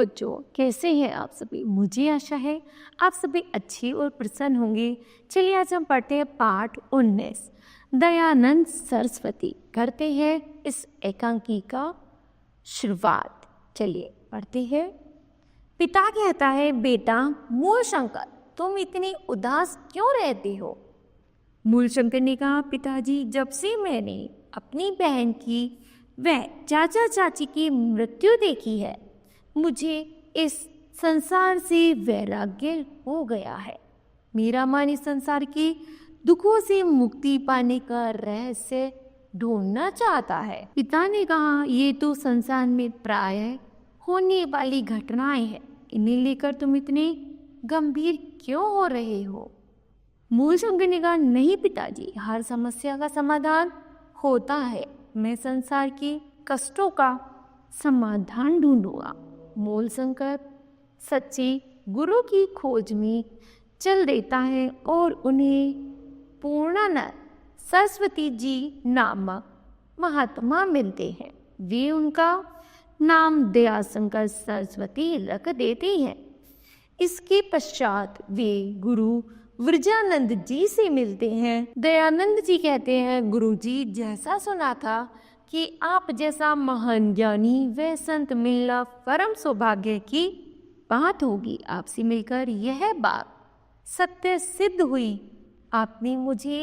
बच्चों, कैसे हैं आप सभी? मुझे आशा है आप सभी अच्छे और प्रसन्न होंगे। चलिए आज हम पढ़ते हैं पाठ 19 दयानंद सरस्वती। करते हैं इस एकांकी का शुरुआत। चलिए पढ़ते हैं। पिता कहता है, बेटा मूलशंकर, तुम इतनी उदास क्यों रहते हो? मूलशंकर ने कहा, पिताजी, जब से मैंने अपनी बहन की व चाचा चाची की मृत्यु देखी है, मुझे इस संसार से वैराग्य हो गया है। मेरा मन इस संसार के दुखों से मुक्ति पाने का रहस्य ढूंढना चाहता है। पिता ने कहा, ये तो संसार में प्रायः होने वाली घटनाएं हैं, इन्हें लेकर तुम इतने गंभीर क्यों हो रहे हो? मूलशंकर ने कहा, नहीं पिताजी, हर समस्या का समाधान होता है। मैं संसार के कष्टों का समाधान ढूंढूंगा। मूलशंकर सच्चे गुरु की खोज में चल देता है और उन्हें पूर्णानंद सरस्वती जी नामक महात्मा मिलते हैं। वे उनका नाम दयाशंकर सरस्वती रख देते हैं। इसके पश्चात वे गुरु विरजानंद जी से मिलते हैं। दयानंद जी कहते हैं, गुरु जी, जैसा सुना था कि आप जैसा महान ज्ञानी व संत मिलना परम सौभाग्य की बात होगी। आपसे मिलकर यह बात सत्य सिद्ध हुई। आपने मुझे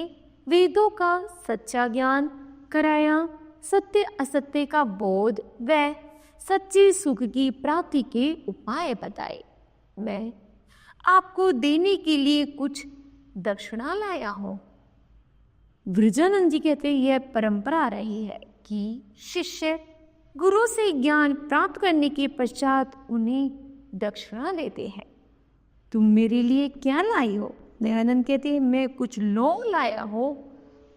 वेदों का सच्चा ज्ञान कराया, सत्य असत्य का बोध व सच्चे सुख की प्राप्ति के उपाय बताए। मैं आपको देने के लिए कुछ दक्षिणा लाया हूं। विरजानंद जी कहते हैं, यह परंपरा रही है कि शिष्य गुरु से ज्ञान प्राप्त करने के पश्चात उन्हें दक्षिणा देते हैं। तुम मेरे लिए क्या लाई हो? दयानंद कहते हैं, मैं कुछ लौंग लाया हूं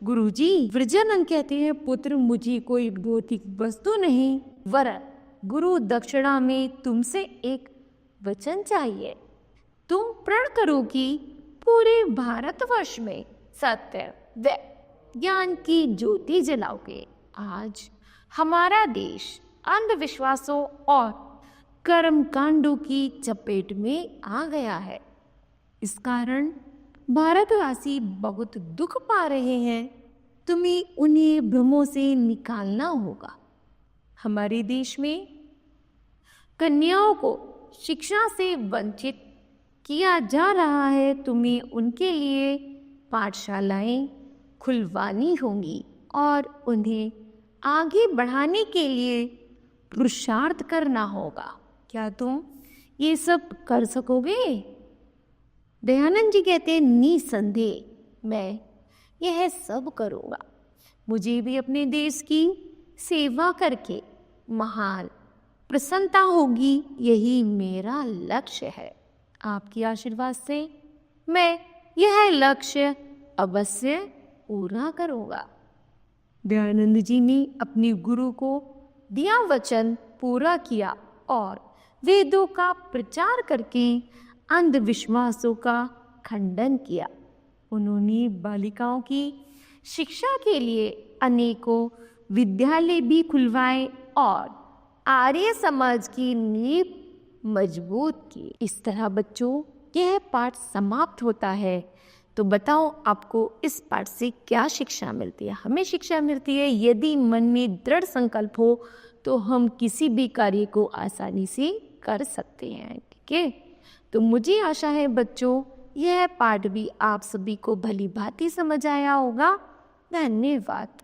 गुरुजी। विरजानंद कहते हैं, पुत्र, मुझे कोई भौतिक वस्तु नहीं, वरन गुरु दक्षिणा में तुमसे एक वचन चाहिए। तुम प्रण करो कि पूरे भारतवर्ष में सत्य व ज्ञान की ज्योति जलाओगे। आज हमारा देश अंधविश्वासों और कर्म कांडों की चपेट में आ गया है। इस कारण भारतवासी बहुत दुख पा रहे हैं। तुम्हें उन्हें भ्रमों से निकालना होगा। हमारे देश में कन्याओं को शिक्षा से वंचित किया जा रहा है। तुम्हें उनके लिए पाठशालाएं खुलवानी होंगी और उन्हें आगे बढ़ाने के लिए पुरुषार्थ करना होगा। क्या तुम ये सब कर सकोगे? दयानंद जी कहते हैं, निसंदेह मैं यह सब करूँगा। मुझे भी अपने देश की सेवा करके महान प्रसन्नता होगी। यही मेरा लक्ष्य है। आपके आशीर्वाद से मैं यह लक्ष्य अवश्य पूरा करूँगा। दयानंद जी ने अपने गुरु को दिया वचन पूरा किया और वेदों का प्रचार करके अंधविश्वासों का खंडन किया। उन्होंने बालिकाओं की शिक्षा के लिए अनेकों विद्यालय भी खुलवाए और आर्य समाज की नींव मजबूत की। इस तरह बच्चों, यह पाठ समाप्त होता है। तो बताओ, आपको इस पाठ से क्या शिक्षा मिलती है? हमें शिक्षा मिलती है, यदि मन में दृढ़ संकल्प हो तो हम किसी भी कार्य को आसानी से कर सकते हैं। ठीक है, तो मुझे आशा है बच्चों, यह पाठ भी आप सभी को भली भांति समझ आया होगा। धन्यवाद।